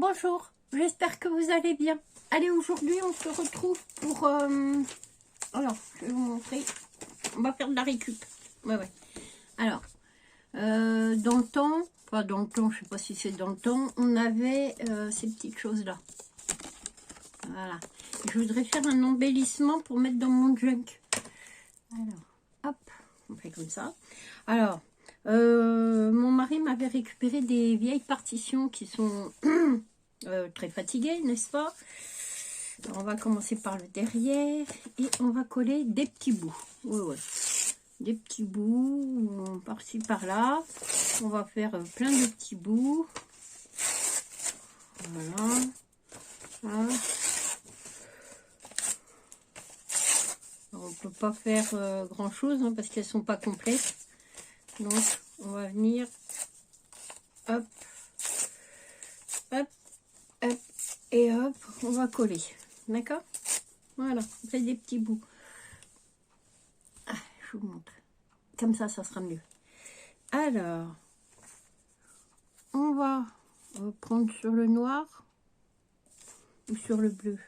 Bonjour, j'espère que vous allez bien. Allez, aujourd'hui on se retrouve pour... Alors, je vais vous montrer. On va faire de la récup. Ouais. Alors, dans le temps, pas dans le temps, je sais pas si c'est dans le temps, on avait ces petites choses-là. Voilà. Je voudrais faire un embellissement pour mettre dans mon junk. Alors, hop, on fait comme ça. Alors, mon mari m'avait récupéré des vieilles partitions qui sont très fatiguées, n'est-ce pas? Alors, on va commencer par le derrière et on va coller des petits bouts. Ouais. Des petits bouts, par-ci, par-là. On va faire plein de petits bouts. Voilà. Alors, on peut pas faire grand-chose parce qu'elles sont pas complètes. Donc, on va venir, hop, hop, hop, et hop, on va coller. D'accord? Voilà, on fait des petits bouts. Ah, je vous montre. Comme ça sera mieux. Alors, on va prendre sur le noir ou sur le bleu.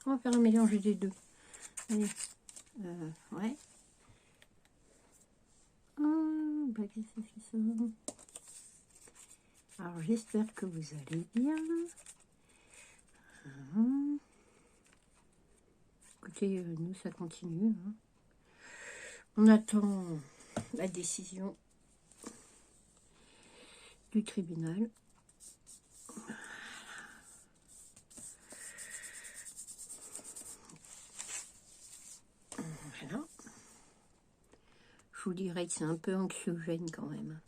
On va faire un mélange des deux. Allez, ouais. Alors, j'espère que vous allez bien. Écoutez, nous, ça continue. On attend la décision du tribunal. Voilà. Je vous dirais que c'est un peu anxiogène quand même.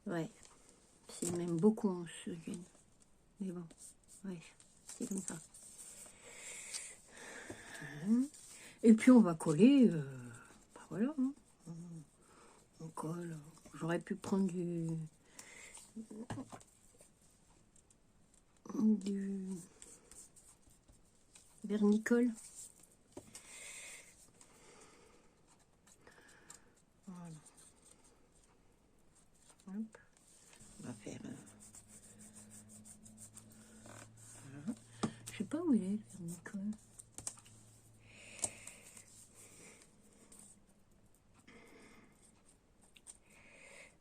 Ouais, c'est même beaucoup anxiogène. Mais bon, ouais, c'est comme ça. Et puis on va coller, voilà, on colle. J'aurais pu prendre du vernicole. Voilà. Hop. On va faire... voilà. Je sais pas où il est, le vernicole.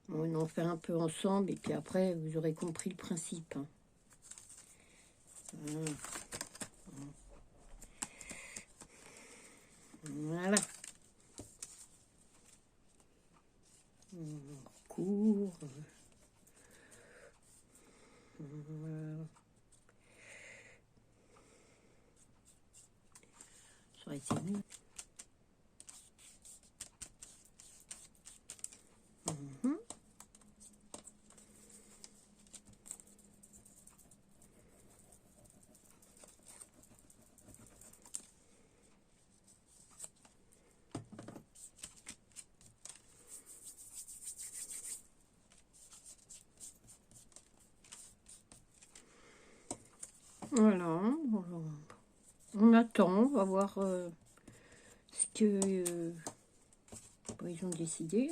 Bon, on en fait un peu ensemble et puis après, vous aurez compris le principe. Voilà. On court. Voilà. Ça aurait été mieux. Voilà, on attend, on va voir ce que ils ont décidé.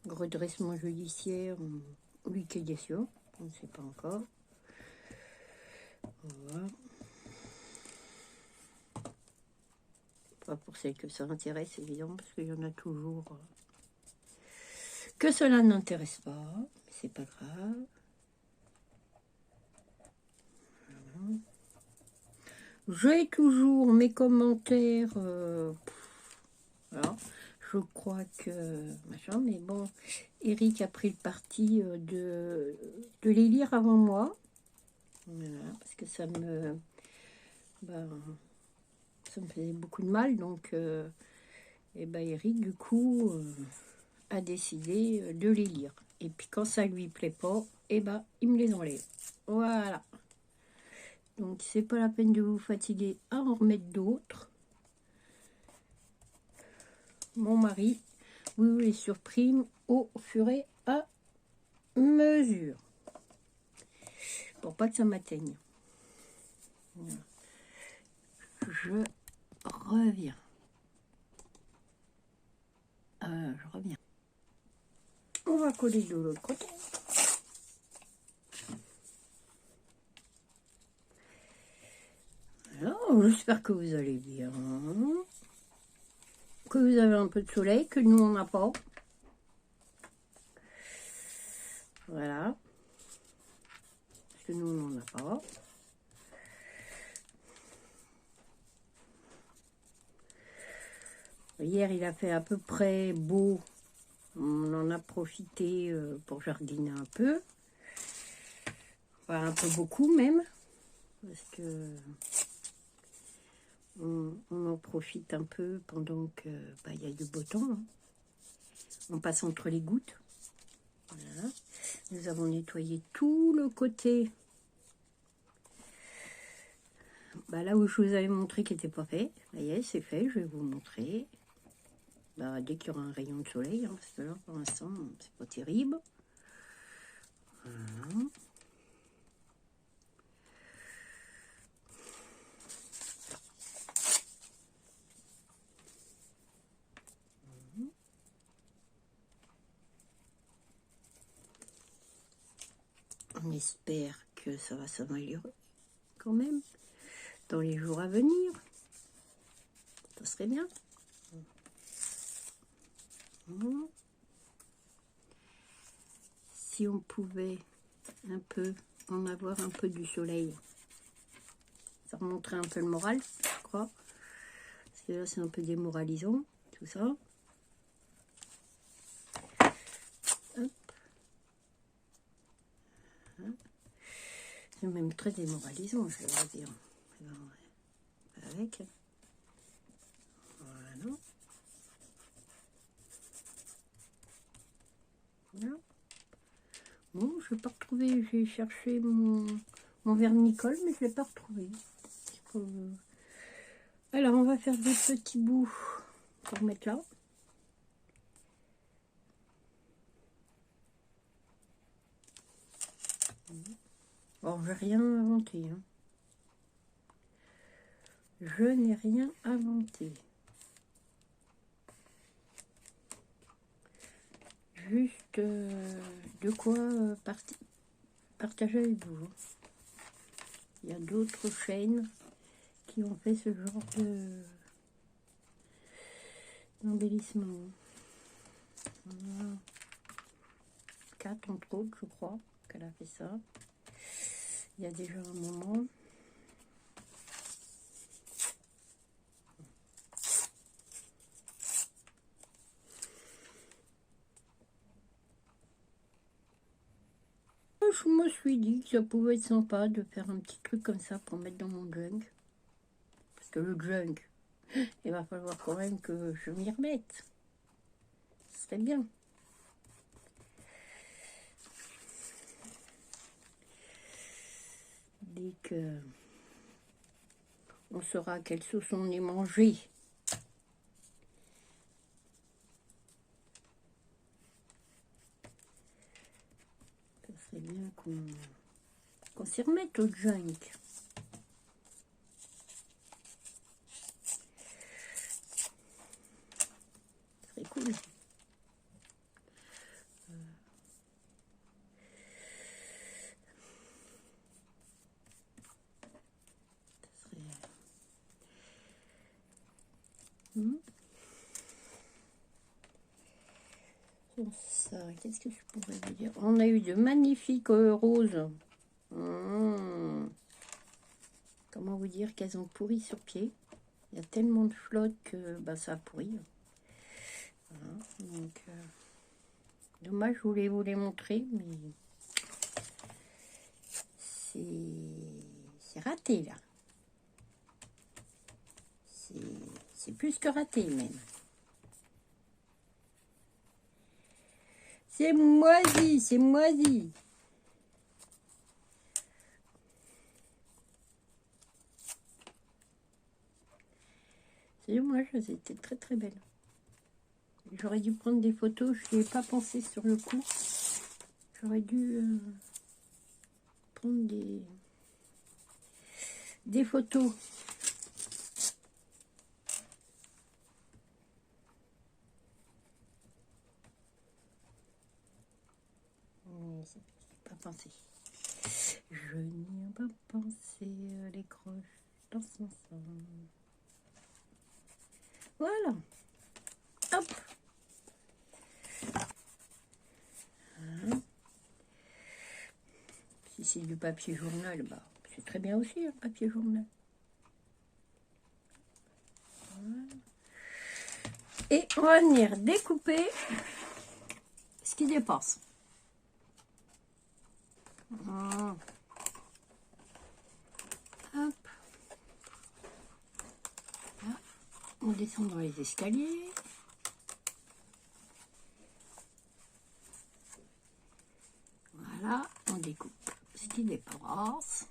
Redressement judiciaire ou liquidation, on ne sait pas encore. Voilà. Pas pour celles que ça intéresse, évidemment, parce qu'il y en a toujours que cela n'intéresse pas, mais c'est pas grave. J'ai toujours mes commentaires. Voilà. Je crois que machin, mais bon, Eric a pris le parti de les lire avant moi. Voilà, parce que ça me faisait beaucoup de mal. Donc, et Eric, du coup, a décidé de les lire. Et puis quand ça lui plaît pas, il me les enlève. Voilà. Donc, c'est pas la peine de vous fatiguer à en remettre d'autres. Mon mari vous les surprime au fur et à mesure. Pour pas que ça m'atteigne. Voilà. Je reviens. On va coller de l'autre côté. Alors, j'espère que vous allez bien. Que vous avez un peu de soleil, que nous on n'a pas. Voilà. Parce que nous on n'en a pas. Hier il a fait à peu près beau. On en a profité pour jardiner un peu. Enfin, un peu beaucoup même. Parce que on en profite un peu pendant que il y a du beau temps. Hein. On passe entre les gouttes. Voilà. Nous avons nettoyé tout le côté. Là où je vous avais montré qu'il n'était pas fait. Ça y est, c'est fait, je vais vous montrer. Dès qu'il y aura un rayon de soleil, hein, parce que là, pour l'instant, c'est pas terrible. Voilà. On espère que ça va s'améliorer quand même dans les jours à venir. Ça serait bien. Si on pouvait un peu en avoir un peu du soleil, ça remonterait un peu le moral, je crois. Parce que là, c'est un peu démoralisant, tout ça. Hop. C'est même très démoralisant, je vais dire. Avec. Voilà. Voilà. Bon, je ne l'ai pas retrouvé. J'ai cherché mon vernicole, mais je ne l'ai pas retrouvé. Alors, on va faire des petits bouts pour mettre là. Bon, je n'ai rien inventé. Hein. Je n'ai rien inventé. Juste de quoi partager avec vous. Il y a d'autres chaînes qui ont fait ce genre d'embellissement. Voilà. 4 entre autres, je crois, qu'elle a fait ça. Il y a déjà un moment. Je me suis dit que ça pouvait être sympa de faire un petit truc comme ça pour mettre dans mon junk. Parce que le junk, il va falloir quand même que je m'y remette. Ce serait bien. Dès que on saura à quelle sauce on est mangé. Ça serait bien qu'on s'y remette au junk. Ça serait cool. Ça, qu'est-ce que je pourrais vous dire? On a eu de magnifiques roses. Comment vous dire qu'elles ont pourri sur pied? Il y a tellement de flotte que ça a pourri. Voilà, donc, dommage, je voulais vous les montrer, mais c'est raté là. C'est plus que raté même. C'est moisi, c'est moisi. C'est dommage, c'était très très belle. J'aurais dû prendre des photos, je n'y ai pas pensé sur le coup. J'aurais dû prendre des photos. pas pensé. Je n'y ai pas pensé, les croches dans son sang. Voilà. Hop. Hein. Si c'est du papier journal, bah, c'est très bien aussi, un papier journal. Voilà. Et on va venir découper ce qui dépasse. Voilà. Hop. Là, on descend dans les escaliers. Voilà, on découpe ce qui dépasse.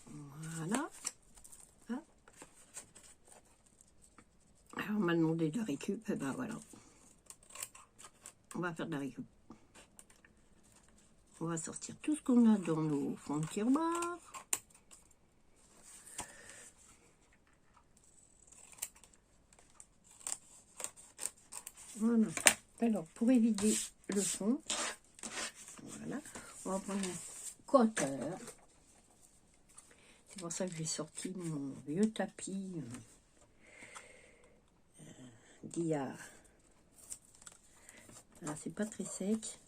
Voilà. Hop. Alors, on m'a demandé de la récup, et ben voilà. On va faire de la récup. On va sortir tout ce qu'on a dans nos fonds de tiroir. Voilà. Alors, pour éviter le fond, voilà, on va prendre un cutter. C'est pour ça que j'ai sorti mon vieux tapis d'il y a... Alors, c'est pas très sec.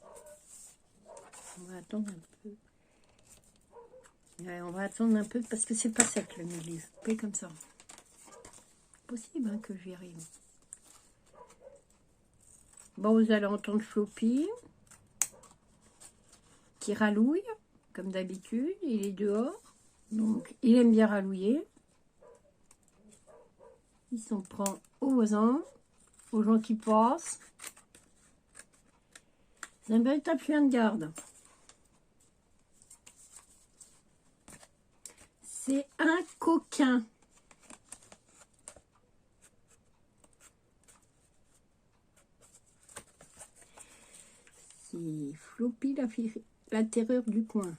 On va attendre un peu. Ouais, on va attendre un peu parce que c'est pas sec le milieu. Pas comme ça. Possible hein, que j'y arrive. Bon, vous allez entendre Floppy qui ralouille, comme d'habitude. Il est dehors. Donc, il aime bien ralouiller. Il s'en prend aux voisins, aux gens qui passent. C'est un véritable chien de garde. C'est un coquin. C'est Floppy, la terreur du coin.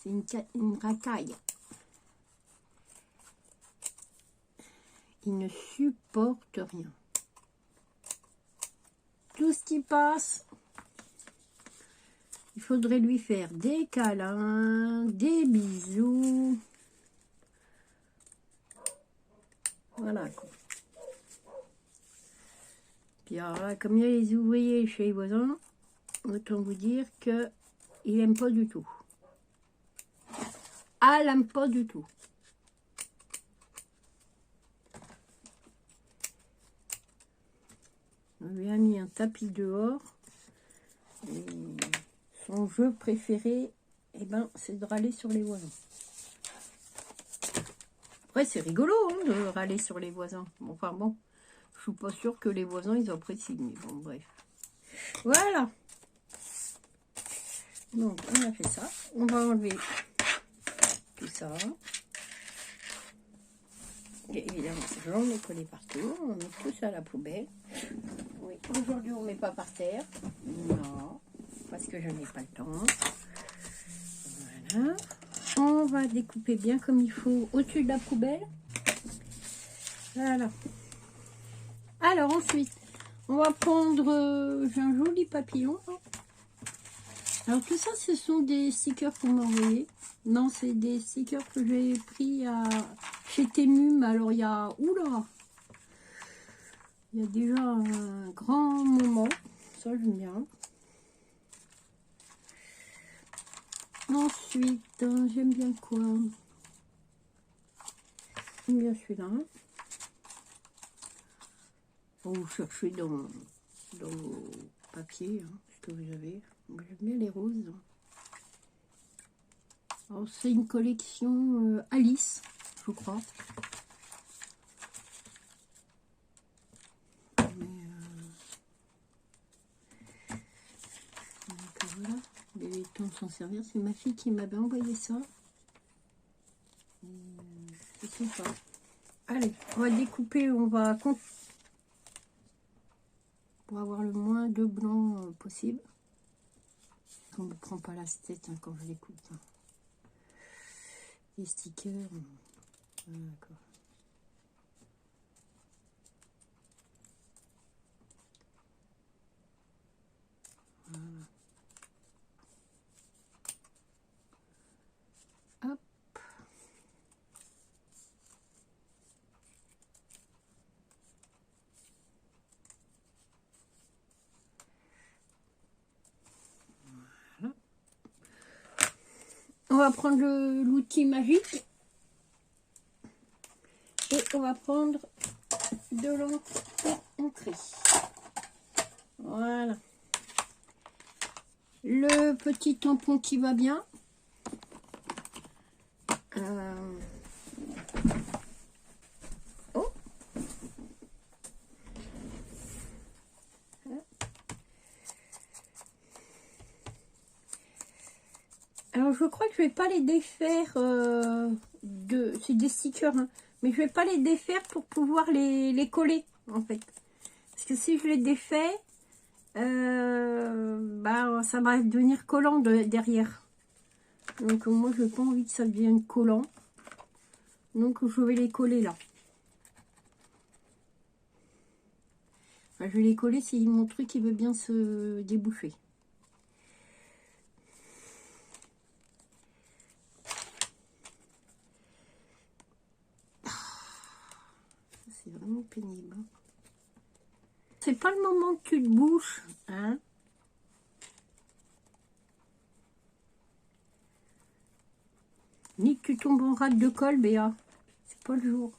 C'est une racaille. Il ne supporte rien. Tout ce qui passe, il faudrait lui faire des câlins, des bisous. Voilà quoi. Puis alors là, comme il y a les ouvriers chez les voisins, autant vous dire que il n'aime pas du tout. Ah, elle n'aime pas du tout. On lui a mis un tapis dehors. Et son jeu préféré, eh ben, c'est de râler sur les voisins. Après, c'est rigolo hein, de râler sur les voisins. Enfin bon, je suis pas sûre que les voisins, ils apprécient. Mais bon, bref. Voilà. Donc, on a fait ça. On va enlever tout ça. Et évidemment, j'en ai collé partout. On met tout ça à la poubelle. Oui, aujourd'hui, on ne met pas par terre. Non, parce que je n'ai pas le temps. Voilà. On va découper bien comme il faut au-dessus de la poubelle. Voilà. Alors, ensuite, on va prendre... j'ai un joli papillon. Alors, tout ça, ce sont des stickers qu'on m'a envoyés. Non, c'est des stickers que j'ai pris chez Temu. Alors, il y a... Oula! Il y a déjà un grand moment. Ça, j'aime bien. Ensuite, j'aime bien quoi? J'aime bien celui-là. Vous cherchez dans vos papiers ce que vous avez. Moi, j'aime bien les roses. Alors, c'est une collection Alice, je crois. Donc voilà, les temps de s'en servir. C'est ma fille qui m'avait envoyé ça. Je sais pas. Allez, on va découper, on va pour avoir le moins de blanc possible. On ne me prend pas la tête quand je découpe. Les stickers. D'accord. Voilà. On va prendre l'outil magique. Et on va prendre de l'encre pour ancrer. Voilà. Le petit tampon qui va bien. Oh. Alors je crois que je vais pas les défaire c'est des stickers, hein, mais je vais pas les défaire pour pouvoir les coller en fait. Parce que si je les défais, bah, ça va devenir collant derrière. Donc moi je n'ai pas envie que ça devienne collant. Donc je vais les coller là. Enfin, je vais les coller si mon truc il veut bien se déboucher. C'est vraiment pénible. C'est pas le moment que tu te bouches, hein. Ni que tu tombes en rate de colle, Béa. C'est pas le jour.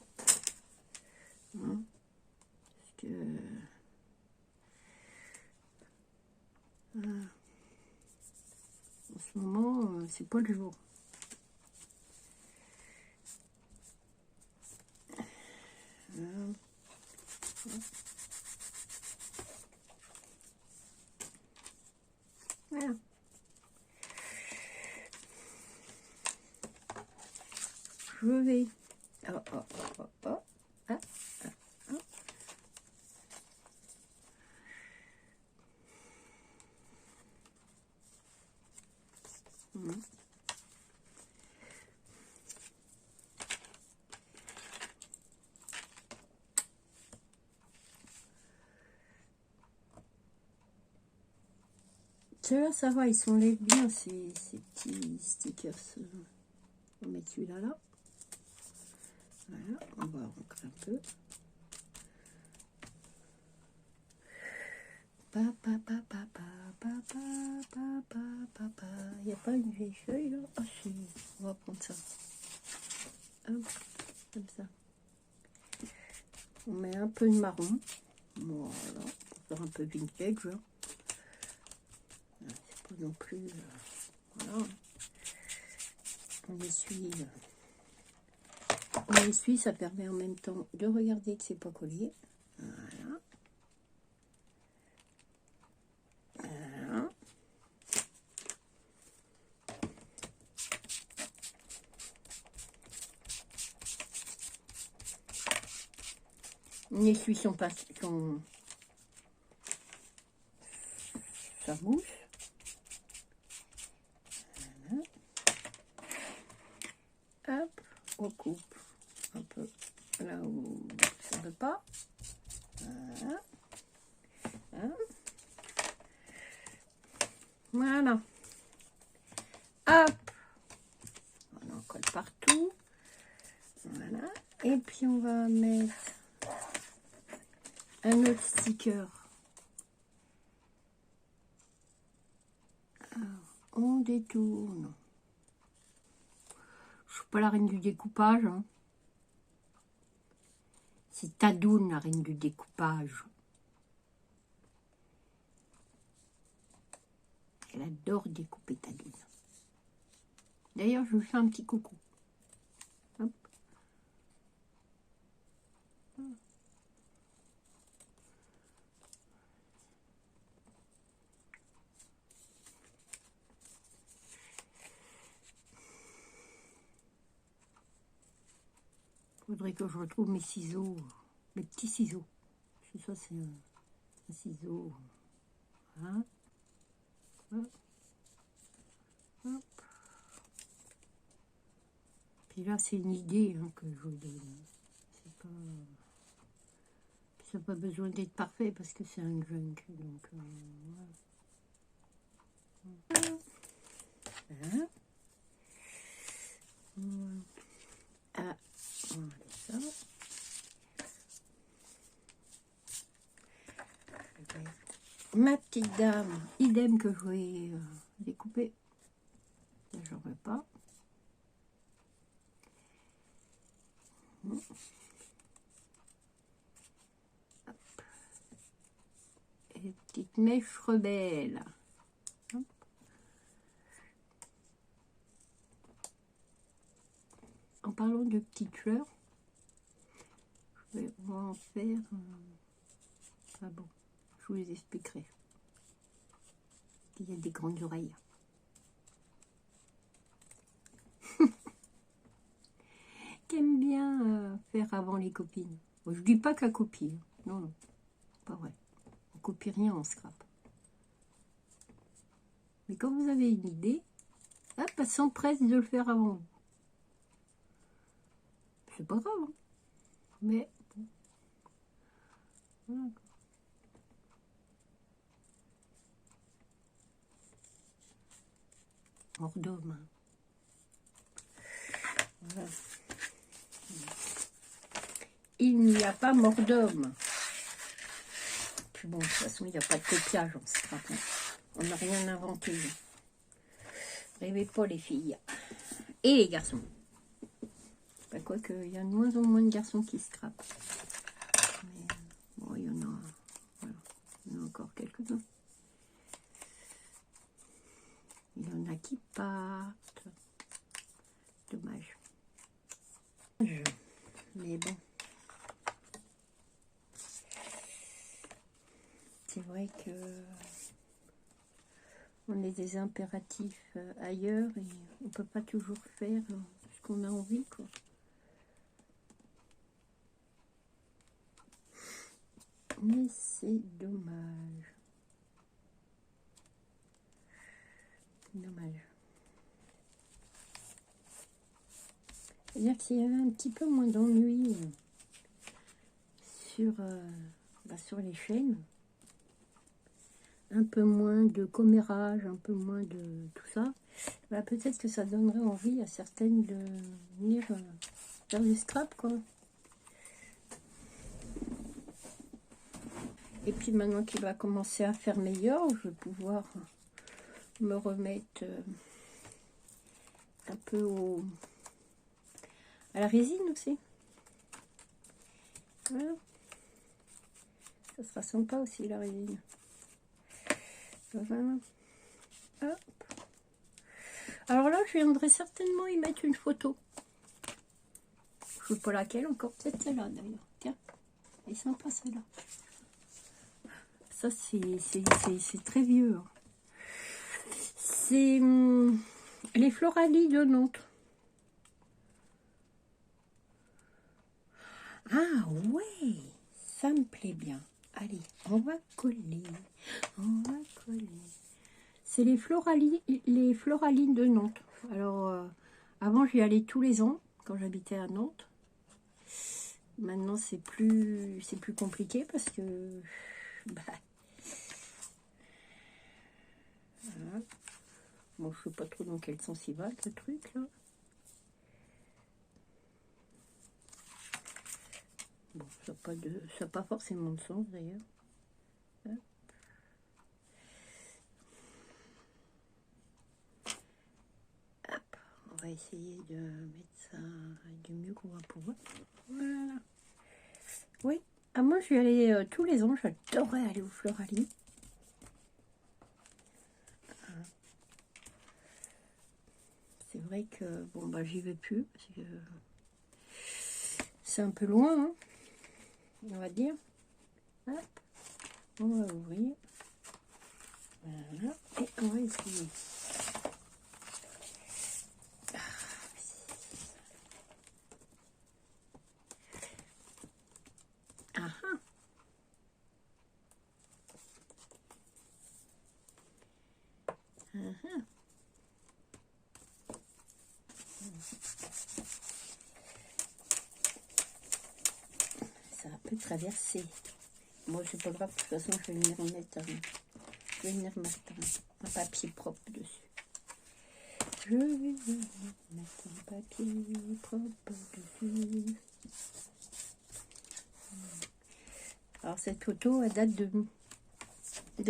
Hein, parce que... en ce moment, c'est pas le jour. Voilà. Je vais... Oh, oh, oh, oh, oh. Ah, ah, ah. Ceux-là, ça va, ils s'enlèvent bien, ces petits stickers. On va mettre celui-là, là. Voilà, on va ancrer un peu. Il n'y a pas une vieille feuille, là? Ah, si, on va prendre ça. Hop, comme ça. On met un peu de marron. Voilà, pour faire un peu vintage. Hein. C'est pas non plus... voilà. On essuie, ça permet en même temps de regarder que c'est pas collé. Voilà. Voilà. On essuie sa mousse. Voilà. Hop, on coupe un peu là où ça ne veut pas. Voilà. Voilà. Hop. On en colle partout. Voilà. Et puis on va mettre un autre sticker. Alors, on détourne. Je suis pas la reine du découpage. Hein. C'est Tadoun, la reine du découpage. Elle adore découper Tadoun. D'ailleurs, je lui fais un petit coucou. Hop. Faudrait que je retrouve mes ciseaux, mes petits ciseaux. Je sais pas, c'est un ciseau. Voilà. Hop. Hop. Puis là, c'est une idée hein, que je vous donne. C'est pas... ça n'a pas besoin d'être parfait parce que c'est un junk. Donc, voilà. Voilà. Ah, on va mettre ça. Ma petite dame, idem que je vais découper. J'en veux pas. Hop. Et petite mèche rebelle. Hop. En parlant de petites fleurs, on va en faire... Ah bon, je vous les expliquerai. Il y a des grandes oreilles. Qu'aime bien faire avant les copines. Bon, je dis pas qu'à copie. Non, non, pas vrai. On copie rien en scrap. Mais quand vous avez une idée, hop, elle s'empresse de le faire avant. C'est pas grave. Hein. Mais bon. Voilà. Mort d'homme. Voilà. Il n'y a pas mort d'homme. Puis bon, de toute façon, il n'y a pas de copiage en scrap. On n'a rien inventé. Rêvez pas les filles. Et les garçons. Pas quoi qu'il y a de moins en moins de garçons qui scrapent. Mais bon, il y en a. Voilà. Il y en a encore quelques-uns. Il y en a qui partent. Dommage. Mais bon. C'est vrai que on est des impératifs ailleurs et on peut pas toujours faire ce qu'on a envie, quoi. Mais c'est dommage. Dommage. C'est-à-dire que s'il y avait un petit peu moins d'ennui sur les chaînes, un peu moins de commérage, un peu moins de tout ça, bah, peut-être que ça donnerait envie à certaines de venir faire du scrap, quoi. Et puis maintenant qu'il va commencer à faire meilleur, je vais pouvoir me remettre un peu à la résine aussi. Voilà. Ça sera sympa aussi, la résine. Voilà. Hop. Alors là, je viendrai certainement y mettre une photo. Je ne sais pas laquelle encore, peut-être celle-là d'ailleurs. Tiens, elle est sympa celle-là. Ça, c'est très vieux. Hein. C'est les Floralies de Nantes. Ah ouais, ça me plaît bien. Allez, on va coller. On va coller. C'est les Floralines de Nantes. Alors, avant, j'y allais tous les ans quand j'habitais à Nantes. Maintenant, c'est plus compliqué parce que... Bah, voilà. Bon, je sais pas trop dans quel sens il va, le truc, là. Bon, ça n'a pas forcément de sens, d'ailleurs. Hop, on va essayer de mettre ça du mieux qu'on va pouvoir. Voilà. Oui, ah, moi, je suis allée tous les ans. J'adorais aller aux Floralies. C'est vrai que, bon, bah, j'y vais plus, parce que c'est un peu loin, hein, on va dire. Hop, on va ouvrir. Voilà, et on va essayer. Ah ah. Ah ah. Ça peut traverser. Moi, c'est pas grave, de toute façon, je vais venir mettre un papier propre dessus. Je vais venir mettre un papier propre dessus. Alors, cette photo, elle date de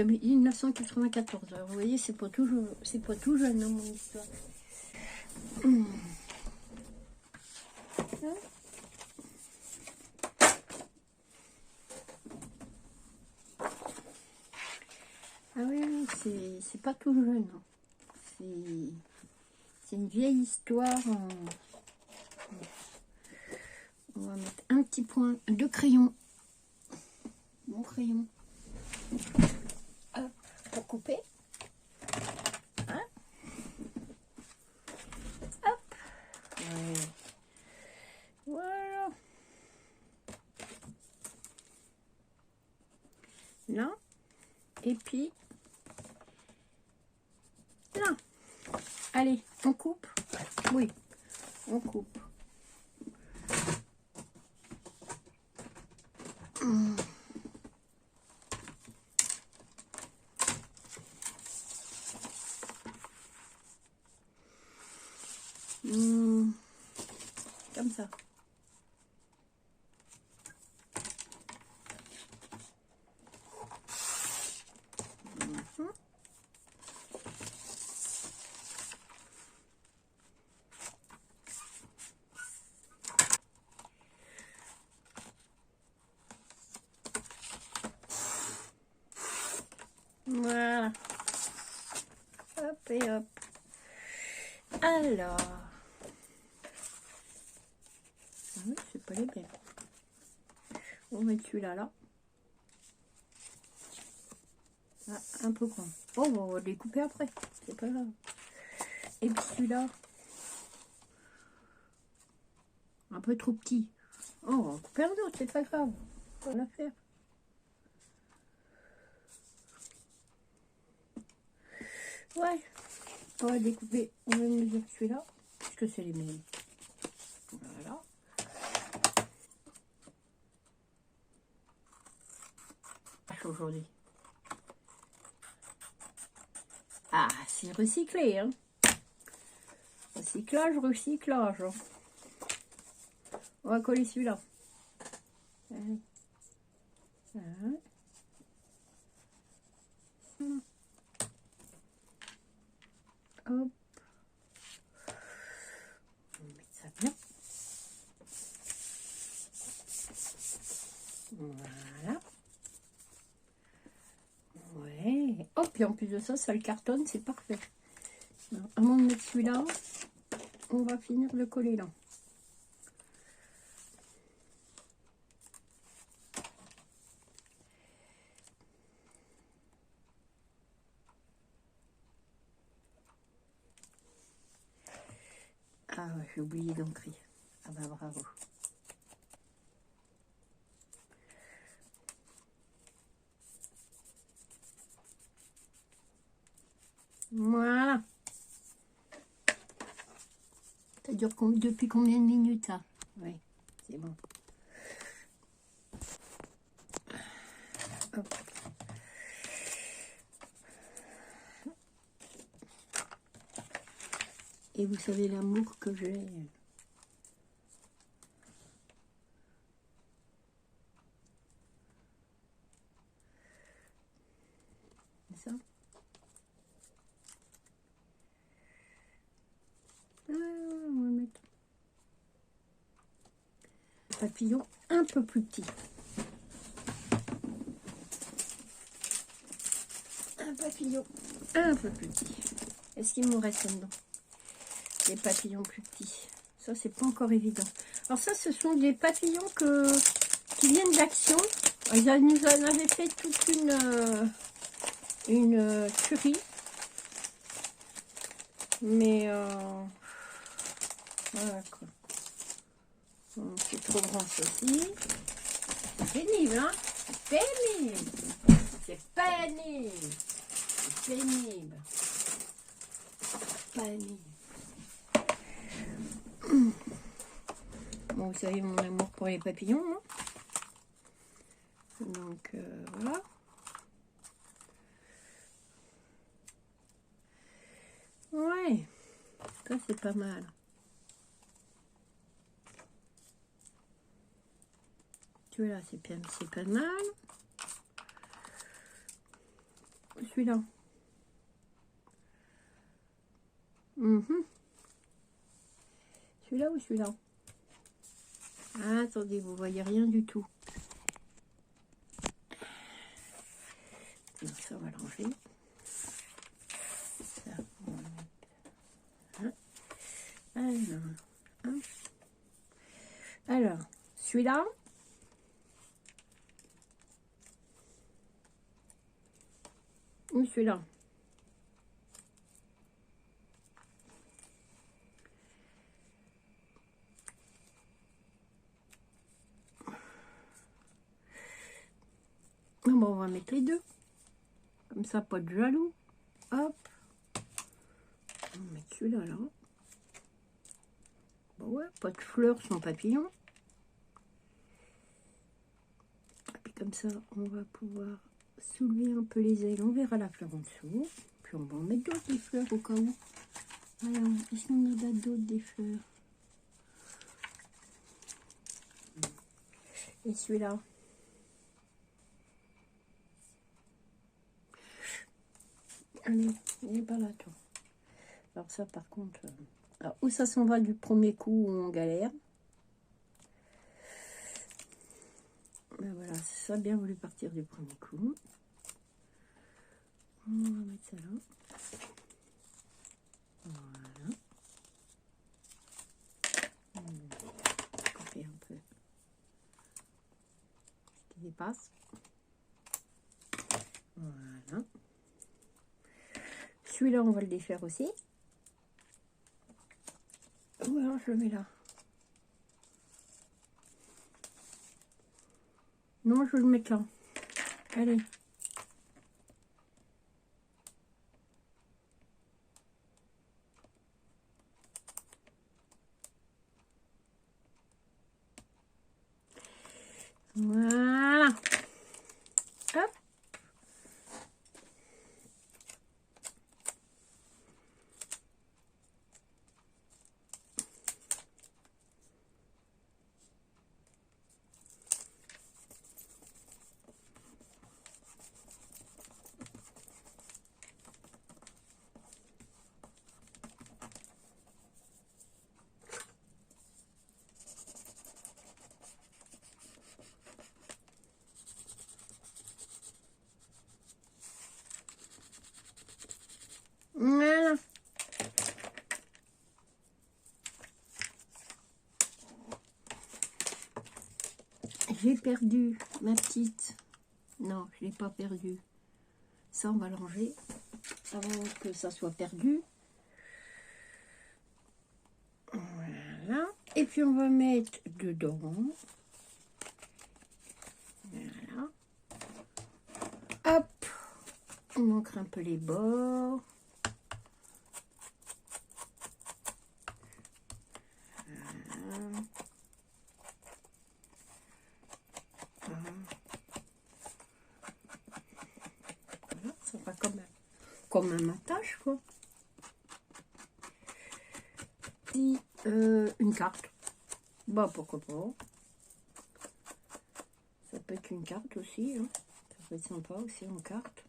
1994. Alors, vous voyez, c'est pas tout jeune, hein, mon histoire. Ah oui, oui, c'est pas tout jeune. Hein. C'est une vieille histoire. On va mettre un petit point de crayon. Mon crayon. Hop, pour couper. Hein? Hop. Ouais. Voilà. Là. Et puis là. Allez, on coupe. Oui, on coupe. Comme ça. Voilà. Hop et hop. Alors. Ah oui, c'est pas les mêmes. On va mettre celui-là là. Ah, un peu grand. Oh, on va le découper après. C'est pas grave. Et puis celui-là. Un peu trop petit. Oh, on va couper un autre, c'est pas grave. On va faire. Ouais. On va découper au même mesure que celui-là. Puisque c'est les mêmes. Voilà. Aujourd'hui. Ah, c'est recyclé, hein. Recyclage, recyclage. On va coller celui-là. Hop. On va mettre ça bien. Voilà. Ouais. Hop, et en plus de ça, ça le cartonne, c'est parfait. Alors, avant de mettre celui-là, on va finir de coller là. Ah ouais, j'ai oublié d'encrer. Ah bah bravo. Voilà. Ça dure depuis combien de minutes ça? Oui, c'est bon. Hop. Et vous savez l'amour que j'ai. C'est ça. Ah, on va mettre un papillon un peu plus petit. Un papillon un peu plus petit. Est-ce qu'il me reste dedans des papillons plus petits? Ça, c'est pas encore évident. Alors ça, ce sont des papillons qui viennent d'Action. Ils nous en avaient fait toute une tuerie. Mais voilà quoi. C'est trop grand ceci. C'est pénible, hein? C'est pénible. C'est pénible. C'est pénible. Pénible. Bon, vous savez mon amour pour les papillons, hein? Donc voilà. Ouais, ça c'est pas mal. Celui-là c'est pas mal. Celui-là. Celui-là ou celui-là? Ah, attendez, vous voyez rien du tout. Non, ça on va l'enlever. Alors, hein. Alors, celui-là. Ou celui-là. Bon, on va mettre les deux. Comme ça, pas de jaloux. Hop. On va mettre celui-là, là. Bon, ouais, pas de fleurs sans papillon. Et puis comme ça, on va pouvoir soulever un peu les ailes. On verra la fleur en dessous. Puis on va en mettre d'autres des fleurs au cas où. Alors, est-ce qu'on en a d'autres des fleurs? Et celui-là. Allez, il n'est pas là, toi. Alors ça, par contre, alors, où ça s'en va du premier coup où on galère. Ben voilà, ça a bien voulu partir du premier coup. On va mettre ça là. Voilà. Couper un peu ce qui dépasse. Voilà. Celui-là, on va le défaire aussi. Ou alors je le mets là. Non, je vais le mettre là. Allez. Voilà. Hop. Voilà. J'ai perdu ma petite. Non, je ne l'ai pas perdue. Ça, on va le ranger avant que ça soit perdu. Voilà. Et puis, on va mettre dedans. Voilà. Hop. On manquera un peu les bords. Voilà. Voilà, ça va comme un matage, quoi. Puis, une carte. Bah, pourquoi pas. Ça peut être une carte aussi. Hein. Ça peut être sympa aussi en carte.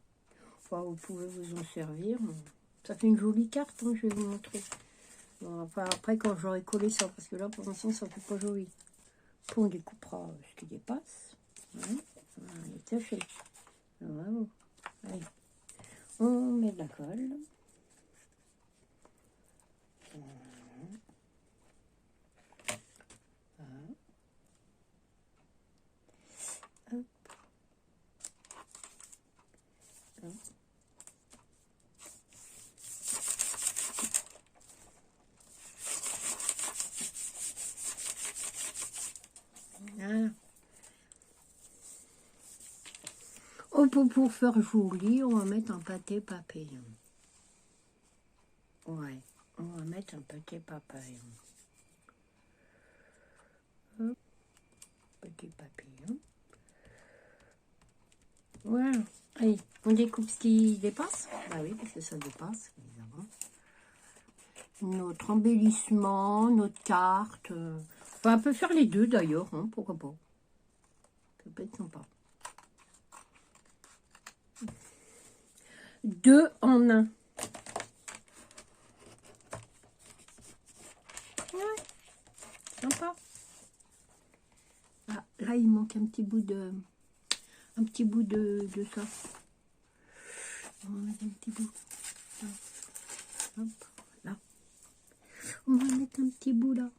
Enfin, vous pouvez vous en servir. Ça fait une jolie carte, hein, je vais vous montrer. Bon, enfin, après, quand j'aurai collé ça, parce que là, pour l'instant, ça fait pas joli. Puis on découpera ce qui dépasse. Voilà, voilà, il est taché. Bravo. Allez, on met de la colle. Voilà. Hop. Hop. Voilà. Oh, pour faire joli, on va mettre un pâté papillon. Ouais, on va mettre un pâté papillon. Hop. Petit papillon. Voilà. Allez, on découpe ce qui dépasse. Bah oui, parce que ça dépasse, évidemment. Notre embellissement, notre carte. Enfin, on peut faire les deux d'ailleurs, hein, pourquoi pas. Ça peut être sympa. 2 en 1. Ouais, sympa. Ah, là, il manque un petit bout de... ça. On va mettre un petit bout. Là. Hop, là. On va mettre un petit bout là.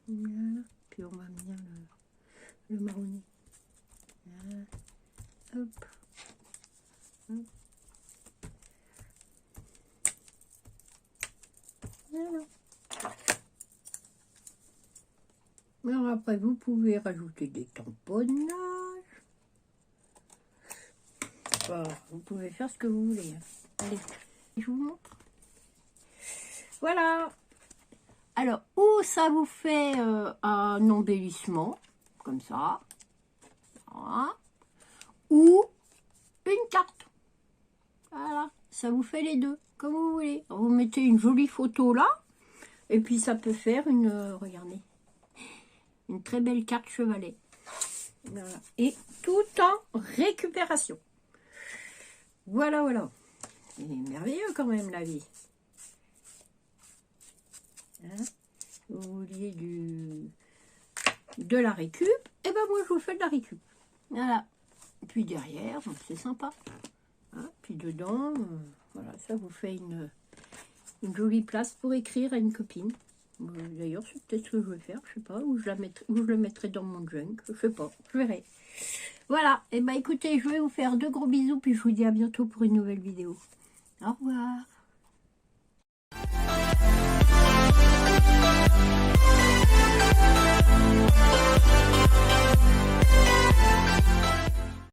Voilà. Puis on va venir le marronner. Voilà. Hop. Hop. Voilà. Alors après, vous pouvez rajouter des tamponnages. Voilà, vous pouvez faire ce que vous voulez. Allez, je vous montre. Voilà. Alors, ou ça vous fait un embellissement, comme ça. Voilà. Ou une carte. Voilà, ça vous fait les deux, comme vous voulez. Vous mettez une jolie photo là. Et puis ça peut faire une, regardez, une très belle carte chevalet. Voilà. Et tout en récupération. Voilà, voilà. C'est merveilleux quand même la vie. Hein, vous vouliez de la récup, et ben moi je vous fais de la récup. Voilà. Et puis derrière, c'est sympa. Hein, puis dedans, voilà, ça vous fait une jolie place pour écrire à une copine. D'ailleurs, c'est peut-être ce que je vais faire, je sais pas, ou je le mettrai dans mon junk, je sais pas, je verrai. Voilà, et ben écoutez, je vais vous faire de gros bisous, puis je vous dis à bientôt pour une nouvelle vidéo. Au revoir.